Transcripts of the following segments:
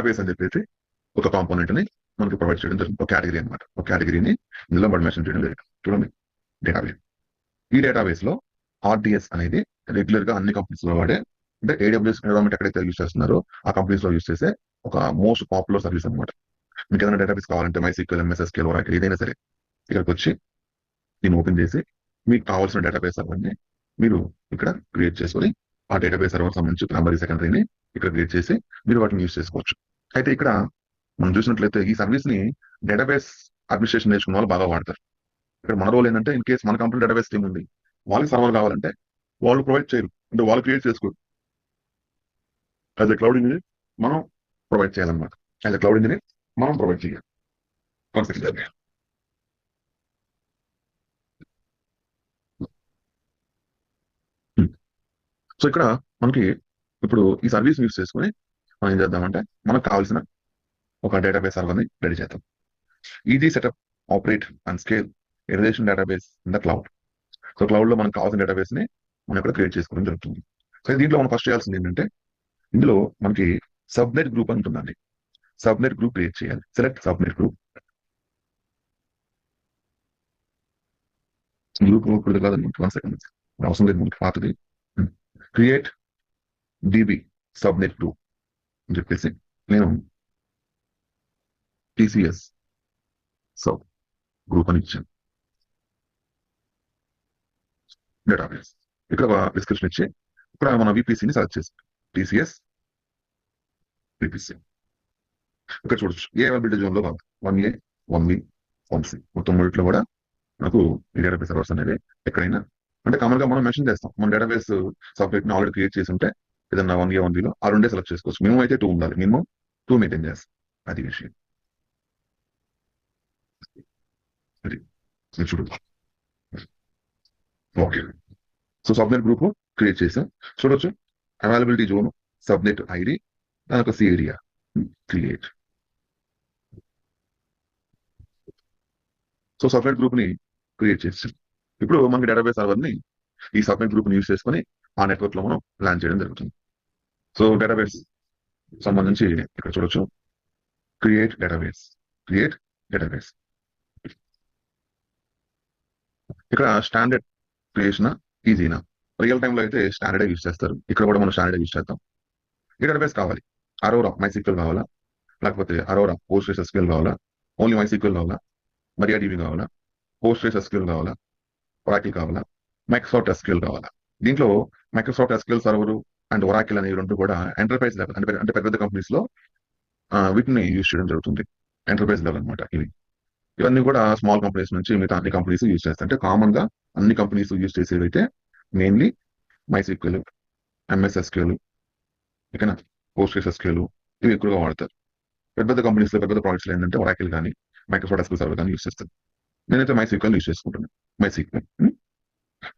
Database అని చెప్పేసి ఒక కాంపోనెంట్ ని మనకి ప్రొవైడ్ చేయడం జరుగుతుంది. ఒక కేటగిరీ అనమాట. ఒక కేటగిరీని ఇందులో మనం మెన్షన్ చేయడం జరిగింది. చూడండి, డేటాబేస్. ఈ డేటాబేస్ లో ఆర్డిఎస్ అనేది రెగ్యులర్ గా అన్ని కంపెనీస్ లో వాడే, అంటే ఏడబ్ల్యూఎస్ ఎన్విరాన్మెంట్ ఎక్కడైతే యూస్ చేస్తున్నారో ఆ కంపెనీస్ లో యూస్ చేసే ఒక మోస్ట్ పాపులర్ సర్వీస్ అనమాట. మీకు ఏదైనా డేటాబేస్ కావాలంటే MySQL, MS SQL, Oracle ఏదైనా సరే ఇక్కడికి వచ్చి దీన్ని ఓపెన్ చేసి మీకు కావాల్సిన డేటాబేస్ సర్వర్ని మీరు ఇక్కడ క్రియేట్ చేసుకొని ఆ డేటాబేస్ సర్వర్ సంబంధించి ప్రైమరీ సెకండరీని ఇక్కడ క్రియేట్ చేసి మీరు వాటిని యూస్ చేసుకోవచ్చు. అయితే ఇక్కడ మనం చూసినట్లయితే ఈ సర్వీస్ ని డేటాబేస్ అడ్మినిస్ట్రేషన్ నేర్చుకున్న వాళ్ళు బాగా వాడతారు. ఇక్కడ మన రోల్ ఏంటంటే ఇన్ కేసు మన కంపెనీ డేటాబేస్ టీమ్ ఉంది, వాళ్ళకి సర్వర్ కావాలంటే వాళ్ళు ప్రొవైడ్ చేయరు, అంటే వాళ్ళు క్రియేట్ చేసుకోరు. యాజ్ ఎ క్లౌడ్ ఇంజనీర్ మనం ప్రొవైడ్ చేయాలన్నమాట. యాజ్ ఎ క్లౌడ్ ఇంజనీర్ మనం ప్రొవైడ్ చేయాలి. సో ఇక్కడ మనకి ఇప్పుడు ఈ సర్వీస్ యూస్ చేసుకుని మనం ఏం చేద్దామంటే మనకు కావాల్సిన ఒక డేటాబేస్ సర్వర్ని రెడీ చేద్దాం. Easy setup, operate and scale A relation database in the cloud. So cloud లో మనకు కావాల్సిన డేటాబేస్ ని మనం ఇక్కడ క్రియేట్ చేసుకోవడం జరుగుతుంది. సో దీంట్లో మనం ఫస్ట్ చేయాల్సింది ఏంటంటే ఇందులో మనకి సబ్నెట్ గ్రూప్ అని ఉంటుందండి. సబ్నెట్ గ్రూప్ క్రియేట్ చేయాలి. Select subnet group. గ్రూప్ కాదండి, 1 సెకండ్ అవసరం లేదు మనకి పాతది. క్రియేట్ డిబి సబ్నెట్ గ్రూప్ అని చెప్పేసి నేను TCS సబ్ గ్రూప్ అని ఇచ్చాను. డేటాబేస్ ఇక్కడ డిస్క్రిప్షన్ ఇచ్చి ఇక్కడ మన VPCని సెలెక్ట్ చేసి TCS VPC ఇక్కడ చూడొచ్చు. ఏ అవైలబిలిటీ జోన్ లో కాదు, 1A 1B 1C మొత్తం మూడిట్లో కూడా నాకు ఈ డేటాబేస్ సర్వర్స్ అనేవి ఎక్కడైనా, అంటే కామన్ గా మనం మెన్షన్ చేస్తాం మన డేటాబేస్ సబ్జెక్ట్ ని ఆల్రెడీ క్రియేట్ చేసి ఉంటే ఏదన్నా 1A 1Bలో ఆ రెండే సెలెక్ట్ చేసుకోవచ్చు. మినిమం అయితే 2 ఉండాలి, మినిమం 2 మెయింటైన్ చేస్తాం. అది విషయం. అది చూడొచ్చు. Okay, so subnet group create చేసాం. చూడొచ్చు అవైలబిలిటీ జోన్, సబ్నెట్ ID, దానికి area create. So subnet group ని క్రియేట్ చేసాం. ఇప్పుడు మనకి డేటాబేస్ సర్వర్ ని ఈ సబ్నెట్ గ్రూప్ ని యూజ్ చేసుకొని ఆ నెట్వర్క్ లో మనం ప్లాన్ చేయడం జరుగుతుంది. సో డేటాబేస్ సంబంధించి ఇక్కడ చూడొచ్చు క్రియేట్ డేటాబేస్. ఇక్కడ స్టాండర్డ్ క్రియేషన్ ఈజీనా, రియల్ టైమ్ లో అయితే స్టాండర్డ్ యూజ్ చేస్తారు. ఇక్కడ కూడా మనం స్టాండర్డ్ యూజ్ చేద్దాం. ఈ డేటాబేస్ కావాలి, అరోరా MySQL కావాలా, లేకపోతే అరోరా PostgreSQL కావాలా, ఓన్లీ MySQL కావాలా, MariaDB కావాలా, PostgreSQL కావాలా, Oracle కావాలా, మైక్రోసాఫ్ట్ SQL కావాలా. దీంట్లో Microsoft SQL server and Oracle అనేవి రెండు కూడా ఎంటర్ప్రైజ్ లెవెల్, అంటే పెద్ద కంపెనీస్ లో వీటిని యూజ్ చేయడం జరుగుతుంది. ఎంటర్ప్రైజ్ లెవెల్ అనమాట ఇవి. ఇవన్నీ కూడా స్మాల్ కంపెనీస్ నుంచి మిగతా అన్ని కంపెనీస్ యూజ్ చేస్తాయి. అంటే కామన్ గా అన్ని కంపెనీస్ యూజ్ చేసేవి అయితే మెయిన్లీ MySQL, MS SQL, ఓకేనా, PostgreSQL ఇవి ఎక్కువగా వాడతారు. పెద్ద కంపెనీస్ లో పెద్ద ప్రాజెక్ట్స్ ఏంటంటే Oracle కానీ మైక్రోసాఫ్ట్ SQL సర్వర్ కానీ యూజ్ చేస్తారు. నేనైతే MySQL యూజ్ చేసుకుంటాను. MySQL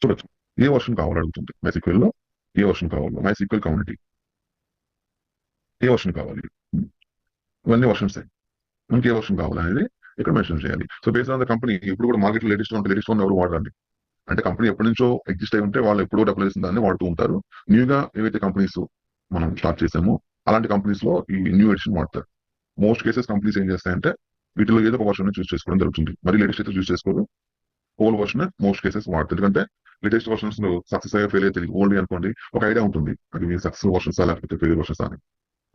చూడొచ్చు ఏ వర్షన్ కావాలి అడుగుతుంది. MySQL లో ఏ వర్షన్ కావాలి, MySQL కమ్యూనిటీ ఏ వర్షన్ కావాలి, ఇవన్నీ వర్షన్స్ మనకి ఏ వర్షన్ కావాలనేది ఇక్కడ మెన్షన్ చేయాలి. So based on the company ఇప్పుడు కూడా మార్కెట్ లేటెస్ట్ ఉంటే లేటెస్ట్ వన్ ఎవరు వాడండి, అంటే కంపెనీ ఎప్పటి నుంచో ఎగ్జిస్ట్ అయి ఉంటే వాళ్ళు ఎప్పుడో డెవలప్ చేసిన దాన్ని వాడుతూ ఉంటారు. న్యూగా ఏవైతే కంపెనీస్ మనం స్టార్ట్ చేసామో అలాంటి కంపెనీస్ లో ఈ న్యూ ఎడిషన్ వాడతారు. మోస్ట్ కేసెస్ కంపెనీస్ ఏం చేస్తాయంటే వీటిలో ఏదో ఒక వర్షన్ చూస్ చేసుకోవడం జరుగుతుంది. మరి లేటెస్ట్ అయితే చూస్ చేసుకోరు, ఓల్డ్ వర్షన్ మోస్ట్ కేసెస్ వాడతారు. ఎందుకంటే లేటెస్ట్ వర్షన్స్ సక్సెస్ అయ్యే ఫెయిల్ అయితే ఓల్డ్ అనుకోండి ఒక ఐడియా ఉంటుంది అది సక్సెస్ వర్షన్స్ లేకపోతే ఫెయిల్ వర్షన్స్ అని.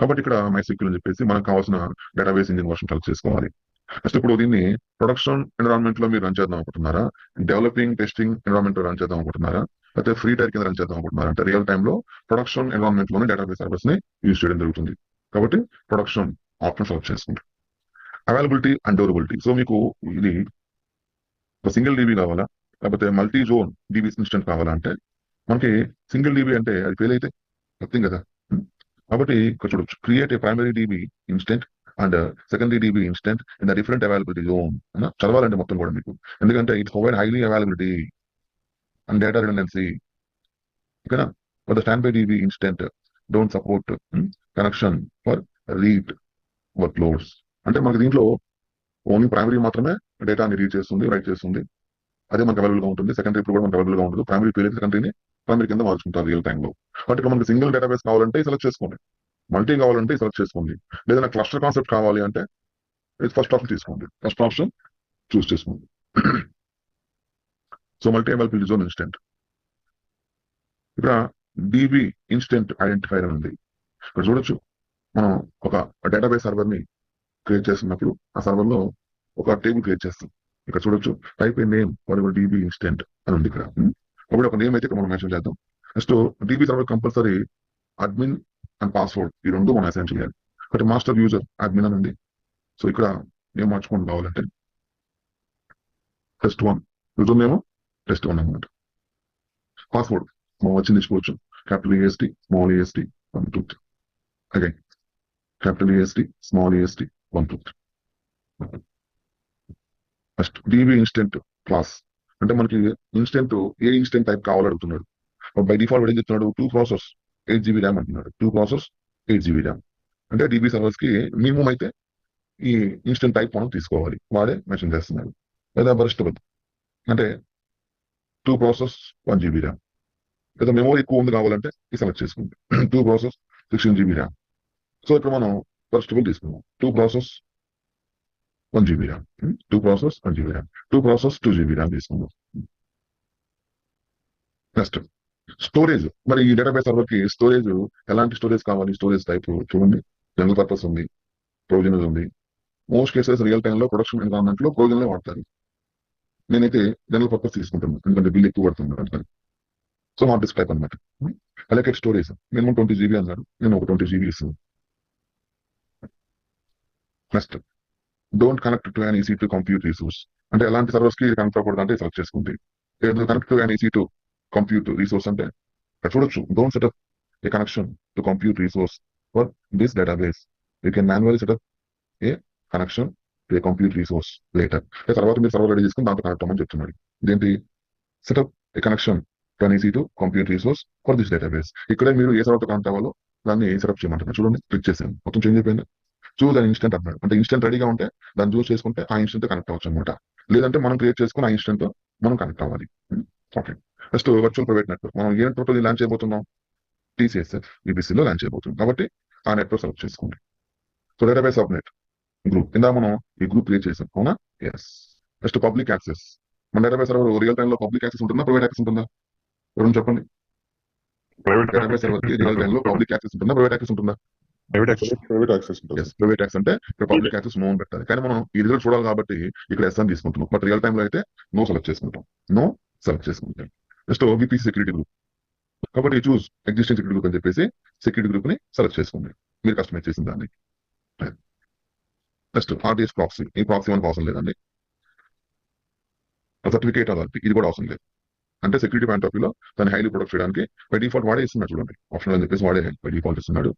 కాబట్టి ఇక్కడ MySQL అని చెప్పేసి మనకు కావాల్సిన డేటాబేస్ ఇంజిన్ వర్షన్ సెలెక్ట్ చేసుకోవాలి. నెక్స్ట్ ఇప్పుడు దీన్ని ప్రొడక్షన్ ఎన్విరాన్మెంట్ లో మీరు రన్ చేద్దాం అనుకుంటున్నారా, డెవలపింగ్ టెస్టింగ్ ఎన్విరాన్మెంట్ లో రన్ చేద్దాం అనుకుంటున్నారా, లేకపోతే ఫ్రీ టైర్ కింద రన్ చేద్దాం అనుకుంటున్నారా అంటే రియల్ టైమ్ లో ప్రొడక్షన్ ఎన్విరాన్మెంట్ లోనే డేటాబేస్ సర్వీస్ ని యూజ్ చేయడం జరుగుతుంది. కాబట్టి ప్రొడక్షన్ ఆప్షన్ సెలెక్ట్ చేసుకుంటారు. Availability and durability. సో మీకు ఇది సింగిల్ DB కావాలా, లేకపోతే మల్టీ జోన్ DB ఇన్స్టెంట్ కావాలా అంటే మనకి సింగిల్ DB అంటే అది ఫెయిల్ అయితే అర్థం కదా. కాబట్టి ఇక్కడ చూడొచ్చు create a primary DB instance and secondary DB instance in the different availability zone. చదవాలంటే మొత్తం కూడా మీకు, ఎందుకంటే it provide highly availability and data redundancy. ఓకేనా, for the standby DB instance don't support connection for read workloads. అంటే మనకి దీంట్లో only primary మాత్రమే డేటాని రీడ్ చేస్తుంది, రైట్ చేస్తుంది, అదే మనకు అవైలబుల్ గా ఉంటుంది. సెకండరీ ఇప్పుడు కూడా మనకు అవైలబుల్ గా ఉంటుంది. ప్రైమరీ పేరు సెకండరీని ప్రైమరీ కింద మార్చుకుంటారు రియల్ టైమ్ లో. బట్ ఇక్కడ మనకి సింగిల్ డేటాబేస్ కావాలంటే సెలెక్ట్ చేసుకోండి. మల్టీ కావాలంటే సెలెక్ట్ చేసుకోండి. లేదా క్లస్టర్ కాన్సెప్ట్ కావాలి అంటే ఇది ఫస్ట్ ఆప్షన్ తీసుకోండి. ఫస్ట్ ఆప్షన్ చూస్ చేసుకోండి. So multi availability region instance. ఇక్కడ డిబి ఇన్స్టెంట్ ఐడెంటిఫైర్ అని ఉంది. ఇక్కడ చూడొచ్చు, మనం ఒక డేటాబేస్ సర్వర్ ని క్రియేట్ చేస్తున్నప్పుడు ఆ సర్వర్ లో ఒక టేబుల్ క్రియేట్ చేస్తాం. ఇక్కడ చూడొచ్చు, type A name for your dB instant అని ఉంది ఇక్కడ. కాబట్టి ఒక నేమ్ అయితే ఇక్కడ మనం మెన్షన్ చేద్దాం. Next dB server compulsory admin and password ఈ రెండు మనం అసైన్ చేయాలి. ఒకటి మాస్టర్ యూజర్ అడ్మిన్ అని ఉంది. సో ఇక్కడ నేమ్ మార్చుకోండి కావాలంటే టెస్ట్1 యూజర్ నేమ్ టెస్ట్1 అనమాట. పాస్వర్డ్ మనం వచ్చింది ఇచ్చుకోవచ్చు. Capital EST small EST 1 2 3. Again capital EST small EST 1 2 3. First dB instant class అంటే మనకి ఇన్స్టెంట్ ఏ ఇన్స్టెంట్ టైప్ కావాలని అడుగుతున్నాడు. బై డిఫాల్ట్ ఏం చెప్తున్నాడు, 2 ప్రాసెస్ 8 GB ర్యామ్ అంటున్నాడు. 2 ప్రాసెస్ 8 GB ర్యామ్ అంటే డిబి సర్వర్స్ కి మినిమం అయితే ఈ ఇన్స్టెంట్ టైప్ మనం తీసుకోవాలి, వాడే మెన్షన్ చేస్తున్నాడు. లేదా బరిష్టబుల్ అంటే 2 ప్రాసెస్ 1 GB ర్యామ్, లేదా మెమోరీ ఎక్కువ ఉంది కావాలంటే ఈ సెలెక్ట్ చేసుకుంది 2 ప్రాసెస్ 16 GB ర్యామ్. సో ఇక్కడ మనం బరిష్టబుల్ తీసుకున్నాం 2 process 1 GB RAM, 2 process 1 GB RAM, 2 process 2 GB RAM తీసుకుందాం. Next storage. మరి ఈ డేటాబేస్ సర్వర్ కి స్టోరేజ్ ఎలాంటి స్టోరేజ్ కావాలి? స్టోరేజ్ టైప్ చూడండి, జనరల్ పర్పస్ ఉంది, ప్రొవిజనల్ ఉంది. మోస్ట్ కేసెస్ రియల్ టైమ్ లో ప్రొడక్షన్ ఎన్విరాన్మెంట్ లో ప్రొవిజనల్ వాడతారు. నేనైతే జనరల్ పర్పస్ తీసుకుంటాను, ఎందుకంటే బిల్ ఎక్కువ పడుతుంది అందుకని. సో నాట్ డిస్ టైప్ అనమాట. అలొకేట్ స్టోరేజ్ మినిమం 20 GB అన్నాడు, నేను ఒక 20 GB ఇస్తాను. Next don't connect to an EC2 compute resource అంటే ఎలాంటి సర్వర్స్ కి కనెక్ట్ అవ్వకూడదు అంటే సెలెక్ట్ చేసుకుంది. Connect to an EC2 compute resource అంటే ఇక్కడ చూడొచ్చు, don't setup A connection to compute resource for this database. You can manually setup A connection to A compute resource later. తర్వాత మీరు సర్వర్ రెడీ చేసుకుని దాంతో కనెక్ట్ అవ్వమని చెప్తున్నాడు. ఇదేంటి, setup A connection to an EC2 compute resource for this database. ఇక్కడే మీరు ఏ సర్వర్తో connect అవ్వాలో దాన్ని సెటప్ చేయమంటున్నారు. చూడండి, క్లిక్ చేశాను, మొత్తం చేంజ్ అయిపోయింది. చూస్ అని ఇన్స్టెంట్ అన్నాడు, అంటే ఇన్స్టెంట్ రెడీగా ఉంటే దాన్ని చూస్ చేసుకుంటే ఆ ఇన్స్టెంట్ కనెక్ట్ అవ్వచ్చు అనమాట. లేదంటే మనం క్రియేట్ చేసుకుని ఆ ఇన్స్టెంట్ మనం కనెక్ట్ అవ్వాలి. Okay. Next virtual private network. మనం ఏ నెట్వర్క్ లాంచ్ చేయబోతున్నాం, TCSF VPC లో లాంచ్ చేయబోతున్నాం కాబట్టి ఆ నెట్వర్క్ సెలెక్ట్ చేసుకోండి. So database of net group, ఇందా మనం ఈ గ్రూప్ క్రియేట్ చేసాం అవునా. ఎస్. Next public access. మన డేటాబేస్ సర్వర్ రియల్ టైమ్ లో పబ్లిక్ యాక్సెస్ ఉంటుందా, ప్రైవేట్ యాక్సెస్ ఉంటుందా? ఎవరైనా చెప్పండి. డేటాబేస్ సర్వర్ కి రియల్ టైమ్ లో పబ్లిక్ యాక్సెస్ ఉంటుందా, ప్రైవేట్ యాక్సెస్ ఉంటుందా? ప్రైవేట్ యాక్సెస్ ఉంటుంది. ప్రైవేట్ యాక్సెస్ అంటే ఇక్కడ పబ్లిక్ యాక్సెస్ నో పెట్టాలి, కానీ మనం ఈ రిజల్ట్ చూడాలి కాబట్టి ఇక్కడ ఎస్ అని తీసుకుంటున్నాం. బట్ రియల్ టైమ్ లో అయితే నో సెలెక్ట్ చేసుకుంటాం. నెక్స్ట్ VPC సెక్యూరిటీ గ్రూప్ కాబట్టి చూస్ ఎగ్జిస్టింగ్ సెక్యూరిటీ గ్రూప్ అని చెప్పేసి సెక్యూరిటీ గ్రూప్ ని సెలెక్ట్ చేసుకోండి, మీరు కస్టమైజ్ చేసిన దాన్ని. Next RDS proxy. ఈ ప్రాక్సీ మనకు అవసరం లేదండి. సర్టిఫికేట్ అథారిటీ ఇది కూడా అవసరం లేదు, అంటే సెక్యూరిటీ పాయింట్ ఆఫ్ వ్యూలో దాన్ని హైలీ ప్రొడక్ట్ చేయడానికి బై డిఫాల్ట్ వాడే ఇస్తున్నాడు. చూడండి, ఆప్షన్ అని చెప్పేసి వాడే బై డిఫాల్ట్ ఇస్తున్నాడు.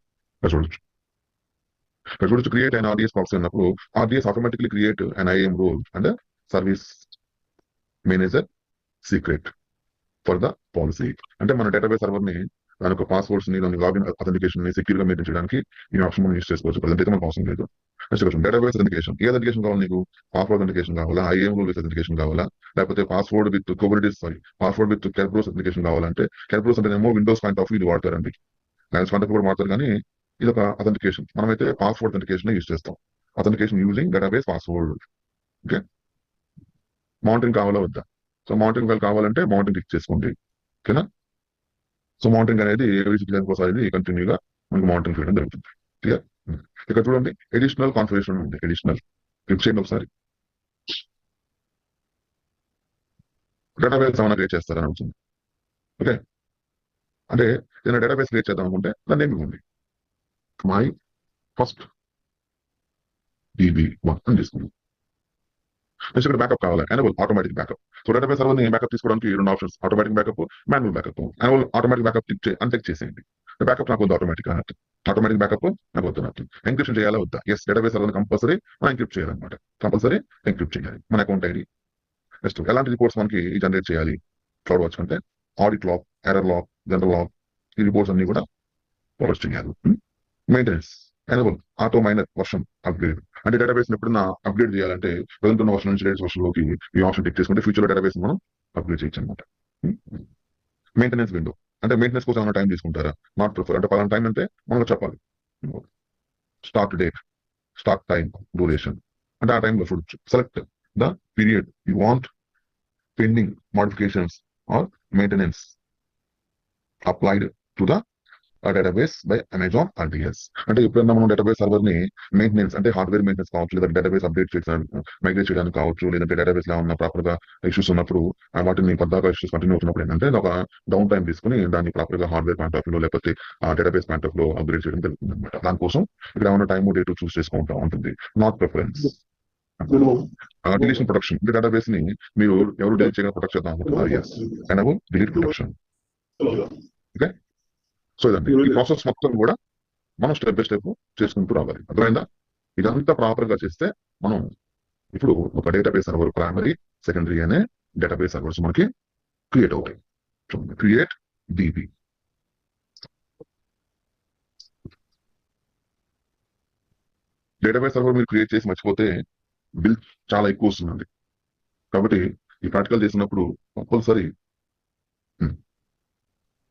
చూడొచ్చు క్రియేట్ అండ్ RDS ప్రాక్సీ అన్నప్పుడు RDS automatically create and IAM role and service manager secret for the policy. అంటే మన డేటాబేస్ సర్వర్ ని దాని యొక్క పాస్వర్డ్స్ ని దాని లాగిన్ అథెంటికేషన్ ని సెక్యూర్ గా మెయింటైన్ చేయడానికి ఈ ఆప్షన్ మనం యూస్ చేసుకోవచ్చు. ప్రజెంట్ అయితే మనకు అవసరం లేదు. Next question, database authentication. ఏ అథెంటికేషన్ కావాలి నీకు? పాస్వర్డ్ అథెంటికేషన్ కావాలా, IAM రోల్ విత్ అథెంటికేషన్ కావాలా, లేకపోతే password with password with Kerberos authentication కావాలంటే, కెర్బ్రోస్ అంటేనేమో విండోస్ పాయింట్ ఆఫ్ వ్యూ ఇది వాడతారండి, లైన్స్ పాయింట్ ఆఫ్ కూడా వాడతారు, కానీ ఇది ఒక అథెంటికేషన్. మనమైతే పాస్వర్డ్ అథెంటికేషన్ యూస్ చేస్తాం. Authentication using database password. Okay. Monitoring కావాలా వద్దా? సో మానిటరింగ్ కావాలంటే మానిటరింగ్ క్లిక్ చేసుకోండి. ఓకేనా. సో మానిటరింగ్ అనేది ఎవరీ 6 months ఒకసారి కంటిన్యూగా మనకి మానిటరింగ్ చేయడం జరుగుతుంది. క్లియర్. ఇక్కడ చూడండి, ఎడిషనల్ కాన్ఫిగరేషన్ ఉంది. ఎడిషనల్ క్లిక్ చేయండి ఒకసారి. డేటాబేస్ ఏమైనా క్రియేట్ చేస్తారని అవుతుంది. ఓకే. అంటే ఏదైనా డేటాబేస్ క్రియేట్ చేద్దాం అనుకుంటే దాన్ని ఏమి ఉంది, మై ఫస్ట్ DB1 అని తీసుకుందాం. నెక్స్ట్ ఇక్కడ బ్యాకప్ కావాలి, enable automatic backup. So database server ని బ్యాకప్ తీసుకోవడానికి 2 options, automatic backup, manual backup. Enable automatic backup untick చేసేయండి. బ్యాకప్ నాకు వద్దు, ఆటోమేటిక్ బ్యాకప్ నాకు వద్దు. ఎంక్రిప్షన్ చేయాలా వద్దా? ఎస్. డేటాబేస్ సర్వర్ కంపల్సరీ మనం ఎంక్రిప్ట్ చేయాలన్నమాట. కంపల్సరీ ఎంక్రిప్ట్ చేయాలి మన అకౌంట్ ఐడి. నెక్స్ట్ ఎలాంటి రిపోర్ట్స్ మనకి జనరేట్ చేయాలి క్లౌడ్ వాచ్ అంటే, audit log, error log, general log, ఈ రిపోర్ట్స్ అన్ని కూడా ప్రొవైడ్ చేయాలి. Maintenance enable auto minor version upgrade. అంటే డేటాబేస్ ఎప్పుడైనా అప్గ్రేడ్ చేయాలంటే ప్రజెంట్ ఉన్న వర్షన్ నుంచి లేటెస్ట్ వర్షన్ లోకి ఈ ఆప్షన్ టిక్ చేసుకుంటే ఫ్యూచర్ లో డేటాబేస్ మనం అప్గ్రేడ్ చేయొచ్చు అనమాట. మెయింటెనెన్స్ విండో అంటే మెయింటెనెన్స్ కోసం ఏమైనా టైం తీసుకుంటారా? నాట్ ప్రిఫర్ అంటే పలానా టైం అంటే మనం చెప్పాలి. Start date, start time, duration, అంటే ఆ టైంలో చూడొచ్చు. Select the period you want pending modifications are maintenance applied to the database by Amazon RDS. అంటే ఎప్పుడైనా మనం డేటాబేస్ సర్వర్ ని మెయింటెనెన్స్ అంటే హార్డ్వేర్ మెయింటెనెన్స్ కావచ్చు, లేదా డేటాబేస్ అప్డేట్ చేయడానికి మైగ్రేట్ చేయడానికి కావచ్చు, లేదంటే డేటాబేస్ లో ఉన్న ప్రాపర్ గా ఇష్యూస్ ఉన్నప్పుడు వాటిని పద్దాగా ఇష్యూస్ కంటిన్యూ అవుతున్నప్పుడు ఏంటంటే ఒక డౌన్ టైం తీసుకుని దాన్ని ప్రాపర్ గా హార్డ్వేర్ పాయింట్ ఆఫ్ లో లేకపోతే ఆ డేటాబేస్ పాయింట్ ఆఫ్ లో అప్గ్రేడ్ చేయడం జరుగుతుంది అనమాట. దానికోసం ఇక్కడ ఏమైనా టైం డేట్ చూస్ చేసుకుంటా ఉంటుంది. Not preference. డిలీషన్ ప్రొటెక్షన్, అంటే డేటాబేస్ ని మీరు ఎవరు డిలీట్ చేయడం ప్రొటెక్ట్ చేద్దాం అనుకుంటున్నారు. Yes, enable delete protection. Okay, so ఇదండి ఈ ప్రాసెస్ మొత్తం కూడా మనం స్టెప్ బై స్టెప్ చేసుకుంటూ రావాలి. అర్థమైందా? ఇదంతా ప్రాపర్ గా చేస్తే మనం ఇప్పుడు ఒక డేటాబేస్ సర్వర్ ప్రైమరీ, సెకండరీ అనే డేటాబేస్ సర్వర్స్ మనకి క్రియేట్ అవుతాయి. Create dB. డేటాబేస్ సర్వర్ మీరు క్రియేట్ చేసి మర్చిపోతే బిల్ చాలా ఎక్కువ వస్తుందండి. కాబట్టి ఈ ప్రాక్టికల్ చేసినప్పుడు కంపల్సరీ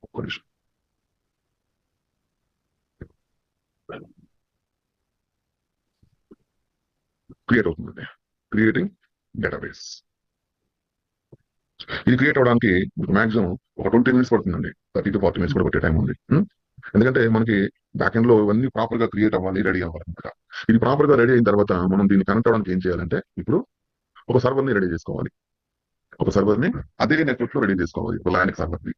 ఒక్క నిమిషం క్రియేట్ అవుతుందండి. Creating database. ఇది క్రియేట్ అవడానికి మాక్సిమం ఒక 20 మినిట్స్ పడుతుందండి. 30 to 40 మినిట్స్ కూడా పట్టే టైం ఉంది. ఎందుకంటే మనకి బ్యాక్ ఎండ్ లో ఇవన్నీ ప్రాపర్ గా క్రియేట్ అవ్వాలి, రెడీ అవ్వాలన్నమాట. ఇది ప్రాపర్ గా రెడీ అయిన తర్వాత మనం దీన్ని కనెక్ట్ అవ్వడానికి ఏం చేయాలంటే ఇప్పుడు ఒక సర్వర్ ని రెడీ చేసుకోవాలి. ఒక సర్వర్ ని అదే నెట్వర్క్ లో రెడీ చేసుకోవాలి. ఒక లైనిక్ సర్వర్ ని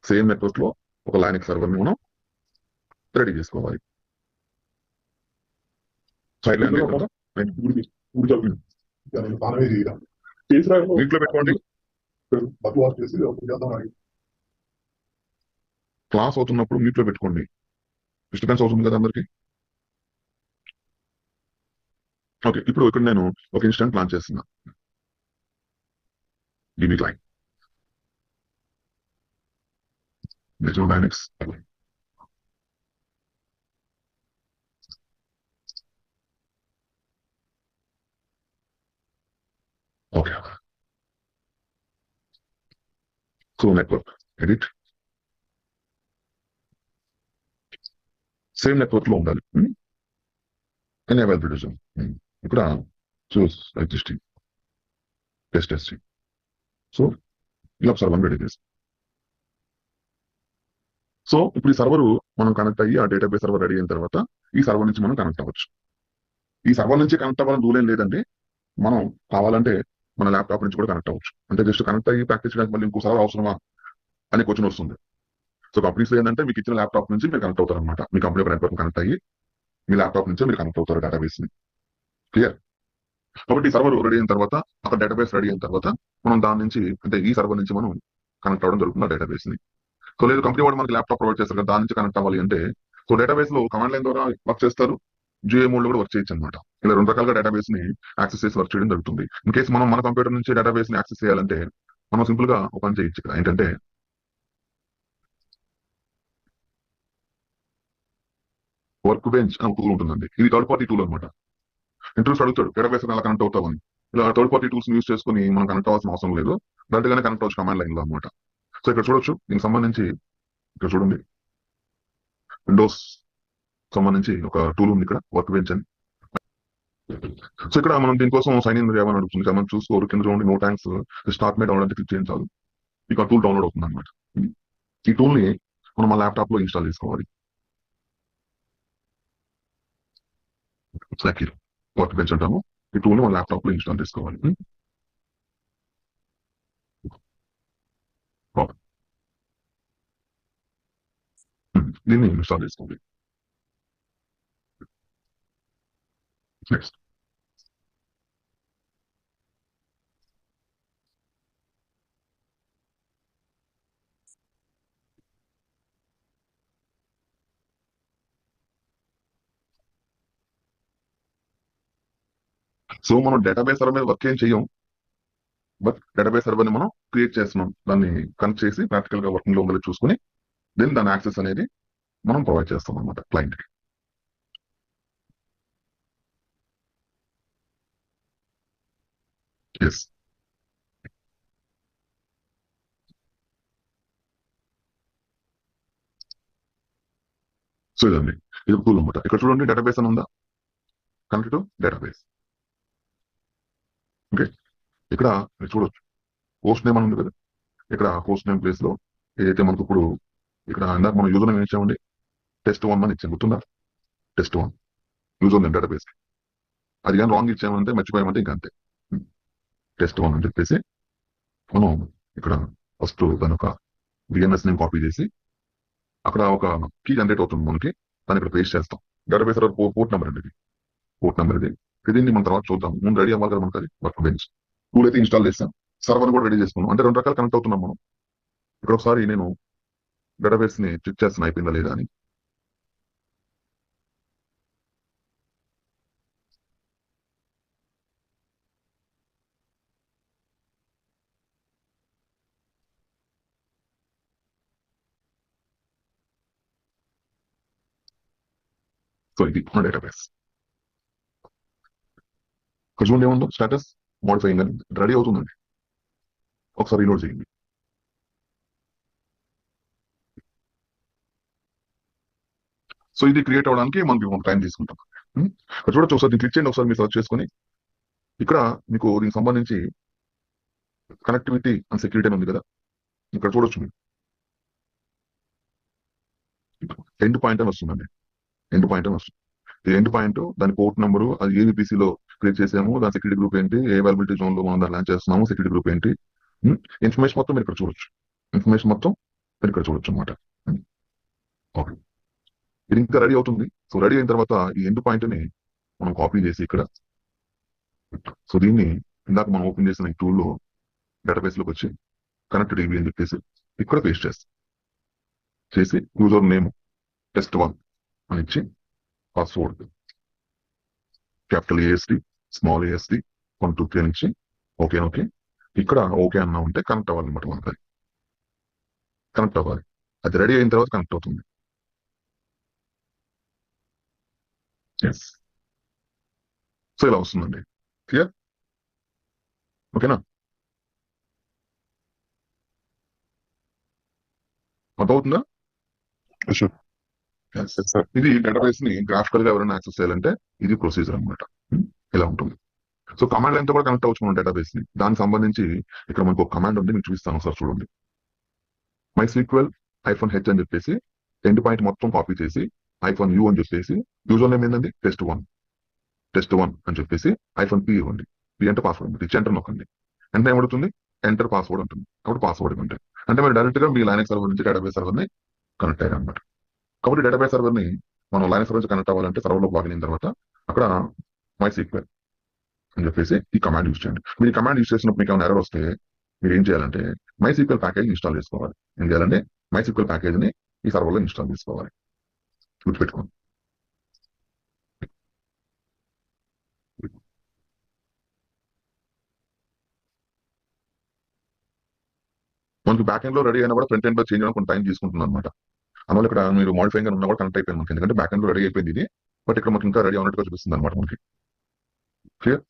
సేమ్ నెట్వర్క్ లో ఒక లైనిక్ సర్వర్ ని మనం రెడీ చేసుకోవాలి. సైడ్ లైన్ ఇంట్లో పెట్టుకోండి. క్లాస్ అవుతున్నప్పుడు మ్యూట్ లో పెట్టుకోండి. డిస్టర్బెన్స్ అవుతుంది కదా అందరికి. ఓకే, ఇప్పుడు ఇక్కడ నేను ఒక ఇన్స్టెంట్ ప్లాన్ చేస్తున్నా. DB client Visual Dynamics. Okay, so network edit same network లో ఉండాలి. అవైలబిలిటీ ఇక్కడ చూస్ ఎగ్జిస్టింగ్ టెస్టింగ్. సో ఇలా సర్వర్ రెడీ చేసి, సో ఇప్పుడు ఈ సర్వర్ మనం కనెక్ట్ అయ్యి ఆ డేటాబేస్ సర్వర్ రెడీ అయిన తర్వాత ఈ సర్వర్ నుంచి మనం కనెక్ట్ అవ్వచ్చు. ఈ సర్వర్ నుంచి కనెక్ట్ అవ్వాలని రూల్ ఏం లేదండి. మనం కావాలంటే మన ల్యాప్టాప్ నుంచి కూడా కనెక్ట్ అవ్వచ్చు. అంటే జస్ట్ కనెక్ట్ అయ్యి ప్రాక్టీస్ చేయడానికి మళ్ళీ ఇంకో సర్వర్ అవసరమా అనే క్వశ్చన్ వస్తుంది. సో కంపెనీస్ ఏంటంటే మీకు ఇచ్చిన ల్యాప్టాప్ నుంచి మీరు కనెక్ట్ అవుతారు అనమాట. మీ కంపెనీ నెట్వర్క్ కనెక్ట్ అయ్యి మీ ల్యాప్టాప్ నుంచి మీరు కనెక్ట్ అవుతారు డేటాబేస్ ని. క్లియర్? కాబట్టి ఈ సర్వర్ రెడీ అయిన తర్వాత అక్కడ డేటాబేస్ రెడీ అయిన తర్వాత మనం దాని నుంచి అంటే ఈ సర్వర్ నుంచి మనం కనెక్ట్ అవ్వడం జరుగుతుంది డేటాబేస్ ని. సో లేదు కంపెనీ వాడు మనకి ల్యాప్టాప్ ప్రొవైడ్ చేస్తారు కదా, దాని నుంచి కనెక్ట్ అవ్వాలి అంటే సో డేటాబేస్ లో కమాండ్ లైన్ ద్వారా వర్క్ చేస్తారు, జియో మోడ్ లో కూడా వర్క్ చేయొచ్చు అనమాట. ఇలా రెండు రకాలుగా డేటాబేస్ ని యాక్సెస్ చేసి వర్క్ చేయడం జరుగుతుంది. ఇన్ కేసు మనం మన కంప్యూటర్ నుంచి డేటాబేస్ ని యాక్సెస్ చేయాలంటే మనం సింపుల్ గా ఓపెన్ చేయొచ్చు. ఇక్కడ ఏంటంటే వర్క్ బెంచ్ అని టూల్ ఉంటుందండి. ఇది థర్డ్ పార్టీ టూల్ అనమాట. ఇంటర్వ్యూస్ అడుగుతాడు డేటాబేస్ ఎలా కనెక్ట్ అవుతామని. ఇలా థర్డ్ పార్టీ టూల్స్ యూస్ చేసుకుని మనం కనెక్ట్ అవ్వాల్సిన అవసరం లేదు, డైరెక్ట్ గానే కనెక్ట్ అవ్వచ్చు కమాండ్ లైన్ లో అనమాట. సో ఇక్కడ చూడొచ్చు దీనికి సంబంధించి ఇక్కడ చూడండి విండోస్ సంబంధించి ఒక టూల్ ఉంది ఇక్కడ వర్క్ బెంచ్ అని. సో ఇక్కడ మనం దీనికోసం సైన్ ఇన్ ఏమని అడుగుతుంది ఇక్కడ మనం చూసుకోరు. కింద చూడండి నో థ్యాంక్స్ స్టార్ట్ మేట్ అవ్వడానికి క్లిక్ చేయించాలి. ఇక టూల్ డౌన్లోడ్ అవుతుంది అనమాట. ఈ టూల్ ని మనం మా ల్యాప్టాప్ లో ఇన్స్టాల్ చేసుకోవాలి. వర్క్ బెంచ్ అంటాము. ఈ టూల్ ని మన ల్యాప్టాప్ లో ఇన్స్టాల్ చేసుకోవాలి. దీన్ని ఇన్స్టాల్ చేసుకోవాలి. నెక్స్ట్ సో మనం డేటాబేస్ సర్వర్ మీద వర్క్ ఏం చెయ్యం, బట్ డేటాబేస్ సర్వర్ ని మనం క్రియేట్ చేస్తున్నాం. దాన్ని కనెక్ట్ చేసి ప్రాక్టికల్ గా వర్కింగ్ లో ఉందని చూసుకుని దెన్ దాని యాక్సెస్ అనేది మనం ప్రొవైడ్ చేస్తాం అనమాట క్లయింట్ కి. ఎస్, సో ఇదండి, ఇది టూల్ అనమాట. ఇక్కడ చూడండి డేటాబేస్ అని ఉందా, కనెక్ట్ టు డేటాబేస్. ఓకే, ఇక్కడ మీరు చూడొచ్చు హోస్ట్ నేమ్ అని ఉంది కదా, ఇక్కడ హోస్ట్ నేమ్ ప్లేస్ లో ఏదైతే మనకు ఇప్పుడు ఇక్కడ ఇందాక మనం యూజర్ నేమ్ ఇచ్చామండి, టెస్ట్ 1 అని ఇచ్చాం, గుర్తుందా, టెస్ట్ 1 యూజర్ నేమ్ డేటాబేస్. అది కానీ రాంగ్ ఇచ్చామంటే మర్చిపోయామంటే ఇంకా అంతే. టెస్ట్ 1 అని చెప్పేసి మనం ఇక్కడ ఫస్ట్ దాని ఒక డిఎన్ఎస్ నేమ్ కాపీ చేసి అక్కడ ఒక కీ జనరేట్ అవుతుంది మనకి, దాన్ని ఇక్కడ పేస్ట్ చేస్తాం. డేటాబేస్ పోర్ట్ నెంబర్ అండి ఇది, పోర్ట్ నెంబర్ ఇది. దీన్ని మనం తర్వాత చూద్దాం, ముందు రెడీ అవ్వాలి కదా మనకి అది వర్క్ బెంచ్. టూల్ అయితే ఇన్స్టాల్ చేస్తాం, సర్వర్ కూడా రెడీ చేసుకున్నాం, అంటే రెండు రకాలు కనెక్ట్ అవుతున్నాం మనం. ఇక్కడ ఒకసారి నేను డేటాబేస్ ని చెక్ చేస్తాను అయిపోయిందా లేదా అని. సో ఇది మన డేటాబేస్. ఇక్కడ చూడండి ఏముందో స్టేటస్ మోడిఫైయింగ్ అని రెడీ అవుతుందండి. ఒకసారి రీలోడ్ చేయండి. సో ఇది క్రియేట్ అవడానికి మనకి కొంత టైం తీసుకుంటాం. ఇక్కడ చూడొచ్చు, ఒకసారి దీన్ని క్లిక్ చేయండి, ఒకసారి మీరు సర్చ్ చేసుకొని ఇక్కడ మీకు దీనికి సంబంధించి కనెక్టివిటీ అండ్ సెక్యూరిటీ అని ఉంది కదా, ఇక్కడ చూడొచ్చు మీరు ఎండ్ పాయింట్ అని వస్తుందండి, ఎండ్ పాయింట్ అని వస్తుంది. ఈ ఎండ్ పాయింట్ దాని పోర్ట్ నెంబరు, అది ఏ VPC లో క్రియేట్ చేసాము, దాని సెక్యూరిటీ గ్రూప్ ఏంటి, ఏ అవైలబిలిటీ జోన్ లో మనం దాన్ని లాంచ్ చేస్తున్నాము, సెక్యూరిటీ గ్రూప్ ఏంటి, ఇన్ఫర్మేషన్ మొత్తం మీరు ఇక్కడ చూడొచ్చు. ఇన్ఫర్మేషన్ మొత్తం మీరు ఇక్కడ చూడొచ్చు అనమాట. ఓకే, ఇది ఇంకా రెడీ అవుతుంది. సో రెడీ అయిన తర్వాత ఈ ఎండ్ పాయింట్ ని మనం కాపీ చేసి ఇక్కడ, సో దీన్ని ఇందాక మనం ఓపెన్ చేసిన ఈ టూల్లో డేటాబేస్ లోకి వచ్చి కనెక్ట్ DB అని చెప్పేసి ఇక్కడ పేస్ట్ చేస్తాం. చేసి యూజర్ నేమ్ టెస్ట్ 1 అని ఇచ్చి password capital ASD small ASD 1 2 3 అని ఇచ్చి ఓకే ఓకే. ఇక్కడ ఓకే అన్నా ఉంటే కనెక్ట్ అవ్వాలన్నమాట, మనకి అది కనెక్ట్ అవ్వాలి. అది రెడీ అయిన తర్వాత కనెక్ట్ అవుతుంది. ఎస్, సో ఇలా వస్తుందండి. క్లియర్, ఓకేనా, అర్థమవుతుందా? ఇది డేటాబేస్ ని గ్రాఫికల్ గా ఎవరైనా యాక్సెస్ చేయాలంటే ఇది ప్రొసీజర్ అనమాట, ఇలా ఉంటుంది. సో కమాండ్ లైన్ తో కూడా కనెక్ట్ అవ్వచ్చు మనం డేటాబేస్ ని. దానికి సంబంధించి ఇక్కడ మనకు ఒక కమాండ్ ఉంది, మీకు చూపిస్తాను ఒకసారి చూడండి. MySQL -h అని చెప్పేసి ఎండ్ పాయింట్ మొత్తం కాపీ చేసి -u అని చెప్పేసి యూజర్ నేమ్ ఏంటండి టెస్ట్ 1 అని చెప్పేసి -p ఇవ్వండి. p అంటే పాస్వర్డ్, ఇచ్చి ఎంటర్ నొక్కండి. అంటే ఏమడుతుంది, ఎంటర్ పాస్వర్డ్ ఉంటుంది. అప్పుడు పాస్వర్డ్ ఇవ్వండి. అంటే మీరు డైరెక్ట్ గా మీ లైనక్స్ సర్వర్ నుంచి డేటాబేస్ సర్వర్ ని కనెక్ట్ అయ్యారు అనమాట. కాబట్టి డేటాబేస్ సర్వర్ ని మనం లైనక్స్ సర్వర్ నుంచి కనెక్ట్ అవ్వాలంటే సర్వర్ లో లాగిన్ అయిన తర్వాత అక్కడ MySQL అని చెప్పేసి ఈ కమాండ్ యూజ్ చేయండి. మీరు ఈ కమాండ్ యూజ్ చేసినప్పుడు మీకు ఏమైనా ఎర్రర్ వస్తే మీరు ఏం చేయాలంటే MySQL ప్యాకేజ్ ఇన్స్టాల్ చేసుకోవాలి. ఏం చేయాలంటే MySQL ప్యాకేజ్ ని ఈ సర్వర్ లో ఇన్స్టాల్ చేసుకోవాలి, గుర్తుపెట్టుకోండి. మనకి బ్యాక్ ఎండ్ లో రెడీ అయినా కూడా ఫ్రంట్ ఎండ్ లో చేంజ్ చేయడం కొంచెం టైం తీసుకుంటుంది అనమాట. అందువల్ల ఇక్కడ మీరు మాడిఫైయింగ్ ఉన్నా కూడా కనెక్ట్ అయిపోయింది మనకి, ఎందుకంటే బ్యాక్ ఎండ్ లో రెడీ అయిపోయింది ఇది, బట్ ఇక్కడ మనకి ఇంకా రెడీ అవునట్టుగా చూపిస్తుంది అనమాట మనకి. క్లియర్,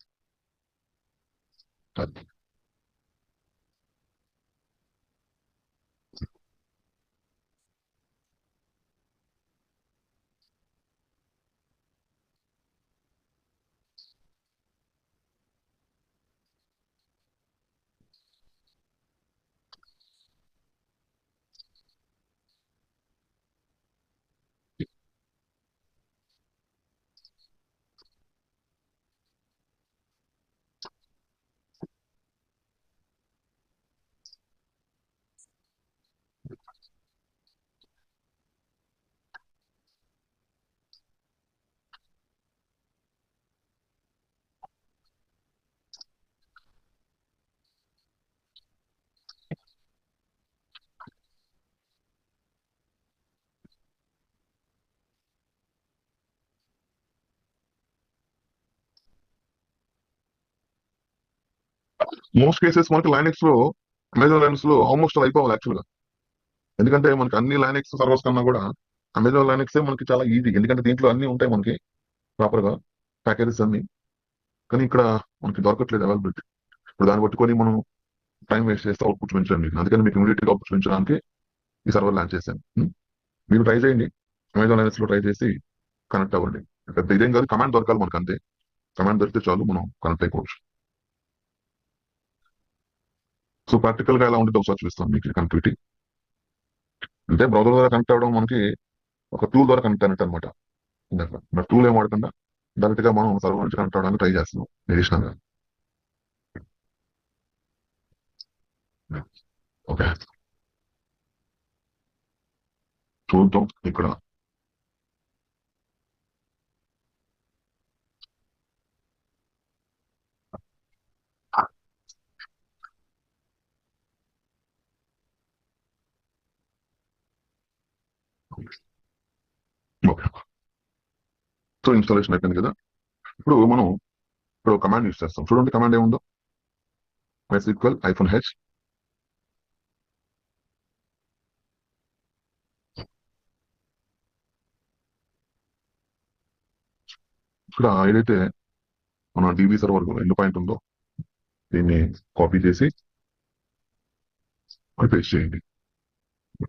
మోస్ట్ కేసెస్ మనకి లైనక్స్ లో, అమెజాన్ లైనక్స్ లో ఆల్మోస్ట్ అయిపోవాలి యాక్చువల్ గా. ఎందుకంటే మనకి అన్ని లైనక్స్ సర్వర్స్ కన్నా కూడా అమెజాన్ లైనక్స్ మనకి చాలా ఈజీ, ఎందుకంటే దీంట్లో అన్ని ఉంటాయి మనకి ప్రాపర్ గా ప్యాకేజెస్ అన్ని. కానీ ఇక్కడ మనకి దొరకట్లేదు అవైలబిలిటీ. ఇప్పుడు దాన్ని పట్టుకొని మనం టైం వేస్ట్ చేస్తే అవుట్పుట్ పెంచండి. అందుకని మీకు ఇమీడియట్ గా అవుట్పుట్ పెంచడానికి ఈ సర్వర్ లాంచ్ చేశాను. మీరు ట్రై చేయండి, అమెజాన్ లైనెక్స్ లో ట్రై చేసి కనెక్ట్ అవ్వండి. పెద్ద ఇదేం కాదు, కమాండ్ దొరకాలి మనకు అంతే. కమాండ్ దొరికితే చాలు, మనం కనెక్ట్ అయిపోవచ్చు. సో ప్రాక్టికల్ గా ఎలా ఉంటుందో ఒకసారి చూపిస్తాం మీకు కనెక్టివిటీ. అంటే బ్రౌజర్ ద్వారా కనెక్ట్ అవ్వడం మనకి ఒక టూల్ ద్వారా కనెక్ట్ అయినట్టు అనమాట. టూల్ ఏం వాడకుండా డైరెక్ట్ గా మనం సర్వర్ నుంచి కనెక్ట్ అవ్వడానికి ట్రై చేస్తున్నాం అడిషనల్ గా. ఓకే, చూద్దాం ఇక్కడ. ఓకే, సో ఇన్స్టాలేషన్ అయిపోయింది కదా. ఇప్పుడు మనం ఇక్కడ కమాండ్ యూస్ చేస్తాం. చూడండి కమాండ్ ఏముందో. MySQL -h ఇక్కడ ఏదైతే మన డిబి సర్వర్ ఎండ్ పాయింట్ ఉందో దీన్ని కాపీ చేసి పేస్ట్ చేయండి.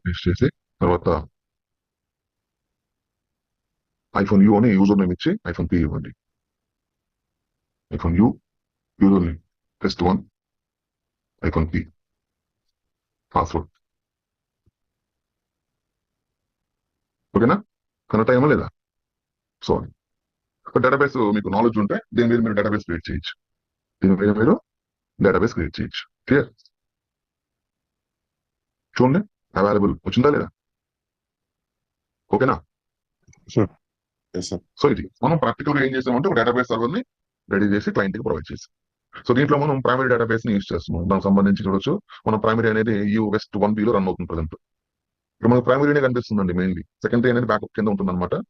పేస్ట్ చేసి తర్వాత -u అని యూజర్ నేమ్ ఇచ్చి -p ఇవ్వండి. -u user name test1 -p password. ఓకేనా, కనెక్ట్ అయ్యామా లేదా? సో డేటాబేస్ మీకు నాలెడ్జ్ ఉంటే దీని మీద మీరు డేటాబేస్ క్రియేట్ చేయొచ్చు. దీని మీద మీరు డేటాబేస్ క్రియేట్ చేయొచ్చు. క్లియర్? చూడండి అవైలబుల్ వచ్చిందా లేదా? ఓకేనా? Sir yes sir. సో ఇది మనం ప్రాక్టికల్ గా ఏం చేసామంటే ఒక డేటాబేస్ సర్వర్ ని రెడీ చేసి క్లయింట్ కి ప్రొవైడ్ చేసాం. సో దీంట్లో మనం ప్రైమరీ డేటాబేస్ ని యూజ్ చేస్తున్నాం. దానికి సంబంధించి చూడొచ్చు మన ప్రైమరీ అనేది US1B లో రన్ అవుతుంది ప్రజెంట్. ఇక్కడ మనకు ప్రైమరీ అనే కనిపిస్తుందండి మెయిన్లీ. సెకండరీ అనేది బ్యాకప్ కింద ఉంటుంది అనమాట.